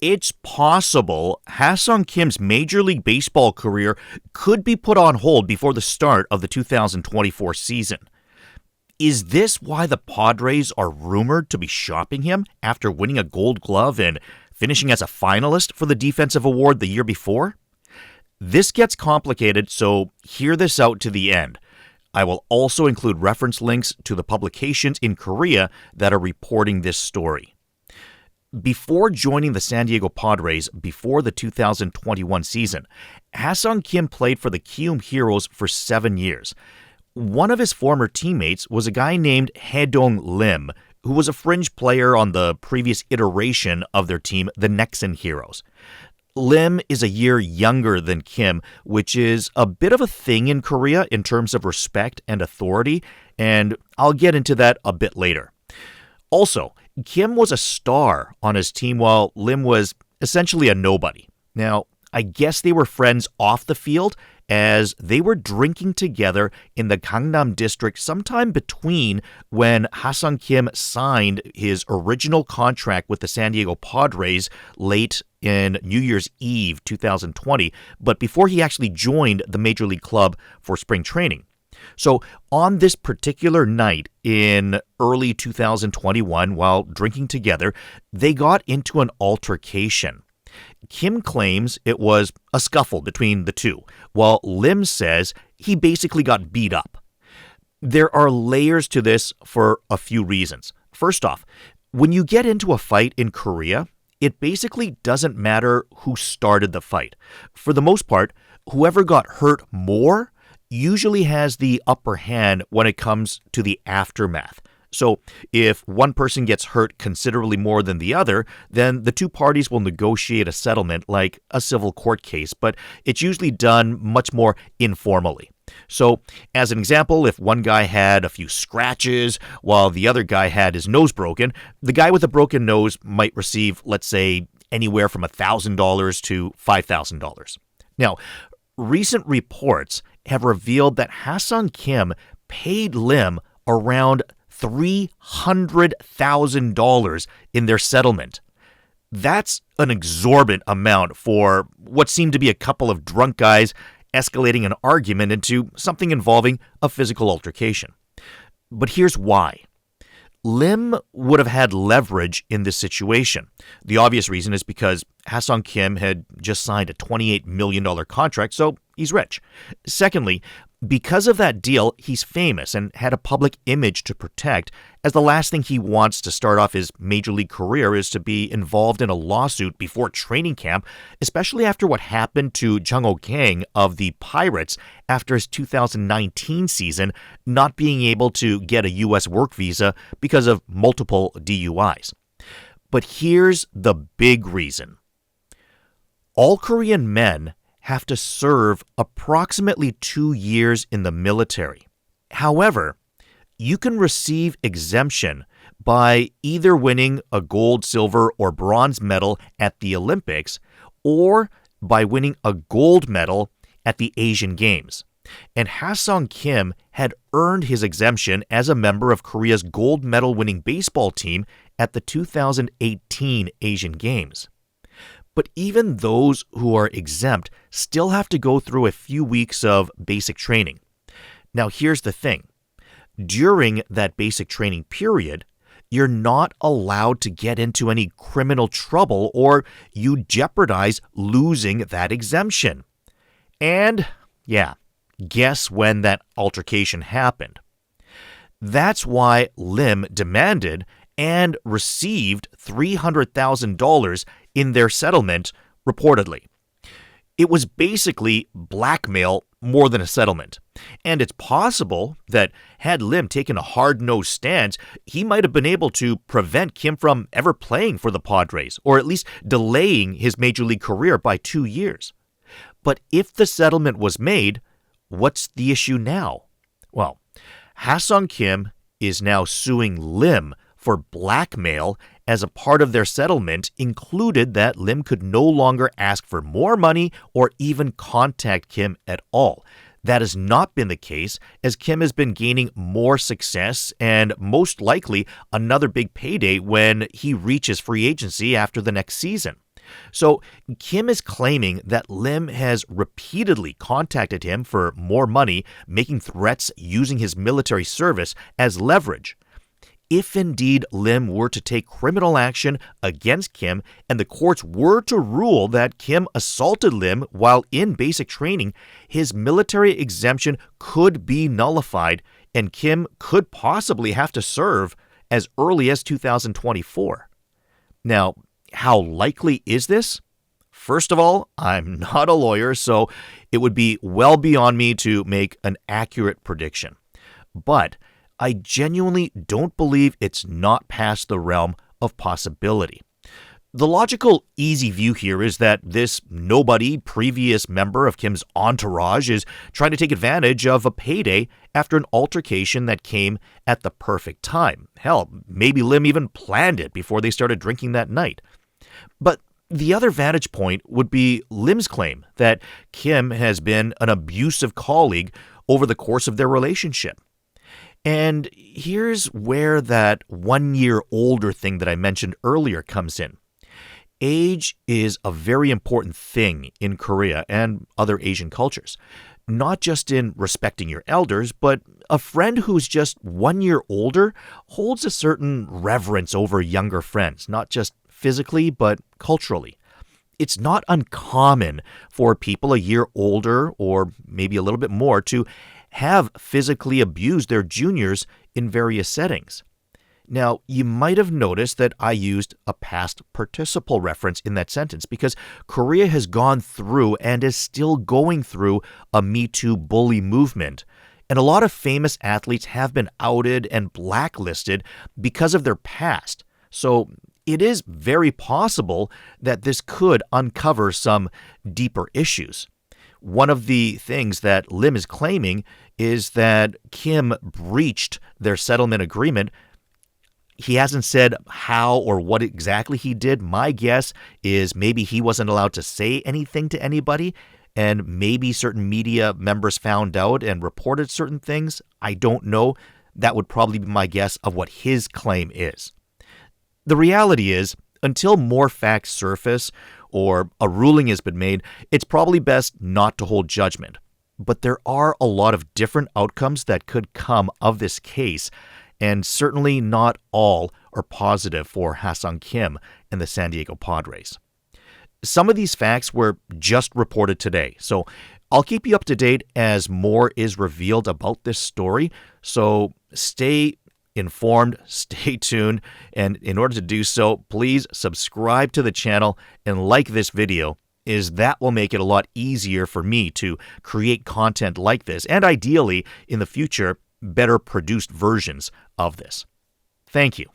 It's possible Ha-Seong Kim's Major League Baseball career could be put on hold before the start of the 2024 season. Is this why the Padres are rumored to be shopping him after winning a Gold Glove and finishing as a finalist for the Defensive Award the year before? This gets complicated, so hear this out to the end. I will also include reference links to the publications in Korea that are reporting this story. Before joining the San Diego Padres before the 2021 season, Ha-Seong Kim played for the Kium Heroes for 7 years. One of his former teammates was a guy named Hae-dong Lim, who was a fringe player on the previous iteration of their team, the Nexen Heroes. Lim is a year younger than Kim, which is a bit of a thing in Korea in terms of respect and authority, and I'll get into that a bit later. Also, Kim was a star on his team while Lim was essentially a nobody. Now, I guess they were friends off the field as they were drinking together in the Gangnam district sometime between when Ha-Seong Kim signed his original contract with the San Diego Padres late in New Year's Eve 2020, but before he actually joined the Major League club for spring training. So on this particular night in early 2021, while drinking together, they got into an altercation. Kim claims it was a scuffle between the two, while Lim says he basically got beat up. There are layers to this for a few reasons. First off, when you get into a fight in Korea, it basically doesn't matter who started the fight. For the most part, whoever got hurt more usually has the upper hand when it comes to the aftermath. So if one person gets hurt considerably more than the other, then the two parties will negotiate a settlement like a civil court case, but it's usually done much more informally. So, as an example, if one guy had a few scratches while the other guy had his nose broken, the guy with a broken nose might receive, let's say, anywhere from $1,000 to $5,000. Now, recent reports have revealed that Ha-Seong Kim paid Lim around $300,000 in their settlement. That's an exorbitant amount for what seemed to be a couple of drunk guys escalating an argument into something involving a physical altercation. But here's why. Lim would have had leverage in this situation. The obvious reason is because Ha-Seong Kim had just signed a $28 million contract, so he's rich. Secondly, because of that deal, he's famous and had a public image to protect, as the last thing he wants to start off his major league career is to be involved in a lawsuit before training camp, especially after what happened to Jung-ho Kang of the Pirates after his 2019 season not being able to get a U.S. work visa because of multiple DUIs. But here's the big reason. All Korean men have to serve approximately 2 years in the military. However, you can receive exemption by either winning a gold, silver, or bronze medal at the Olympics or by winning a gold medal at the Asian Games. And Ha-Seong Kim had earned his exemption as a member of Korea's gold medal winning baseball team at the 2018 Asian Games. But even those who are exempt still have to go through a few weeks of basic training. Now, here's the thing. During that basic training period, you're not allowed to get into any criminal trouble or you jeopardize losing that exemption. And, guess when that altercation happened? That's why Lim demanded and received $300,000 in their settlement, reportedly. It was basically blackmail more than a settlement. And it's possible that had Lim taken a hard-nosed stance, he might have been able to prevent Kim from ever playing for the Padres, or at least delaying his major league career by 2 years. But if the settlement was made, what's the issue now? Well, Ha-Seong Kim is now suing Lim for blackmail, as a part of their settlement included that Lim could no longer ask for more money or even contact Kim at all. That has not been the case, as Kim has been gaining more success and most likely another big payday when he reaches free agency after the next season. So Kim is claiming that Lim has repeatedly contacted him for more money, making threats using his military service as leverage. If indeed Lim were to take criminal action against Kim and the courts were to rule that Kim assaulted Lim while in basic training, his military exemption could be nullified and Kim could possibly have to serve as early as 2024. Now, how likely is this? First of all, I'm not a lawyer, so it would be well beyond me to make an accurate prediction. But I genuinely don't believe it's not past the realm of possibility. The logical, easy view here is that this nobody previous member of Kim's entourage is trying to take advantage of a payday after an altercation that came at the perfect time. Hell, maybe Lim even planned it before they started drinking that night. But the other vantage point would be Lim's claim that Kim has been an abusive colleague over the course of their relationship. And here's where that 1 year older thing that I mentioned earlier comes in. Age is a very important thing in Korea and other Asian cultures, not just in respecting your elders, but a friend who's just 1 year older holds a certain reverence over younger friends, not just physically, but culturally. It's not uncommon for people a year older or maybe a little bit more to have physically abused their juniors in various settings. Now, you might have noticed that I used a past participle reference in that sentence because Korea has gone through and is still going through a Me Too bully movement. And a lot of famous athletes have been outed and blacklisted because of their past. So it is very possible that this could uncover some deeper issues. One of the things that Lim is claiming is that Kim breached their settlement agreement. He hasn't said how or what exactly he did. My guess is maybe he wasn't allowed to say anything to anybody, and maybe certain media members found out and reported certain things. I don't know. That would probably be my guess of what his claim is. The reality is, until more facts surface or a ruling has been made, it's probably best not to hold judgment. But there are a lot of different outcomes that could come of this case, and certainly not all are positive for Ha-Seong Kim and the San Diego Padres. Some of these facts were just reported today, so I'll keep you up to date as more is revealed about this story, so stay informed, stay tuned, and in order to do so, please subscribe to the channel and like this video, as that will make it a lot easier for me to create content like this, and ideally, in the future, better produced versions of this. Thank you.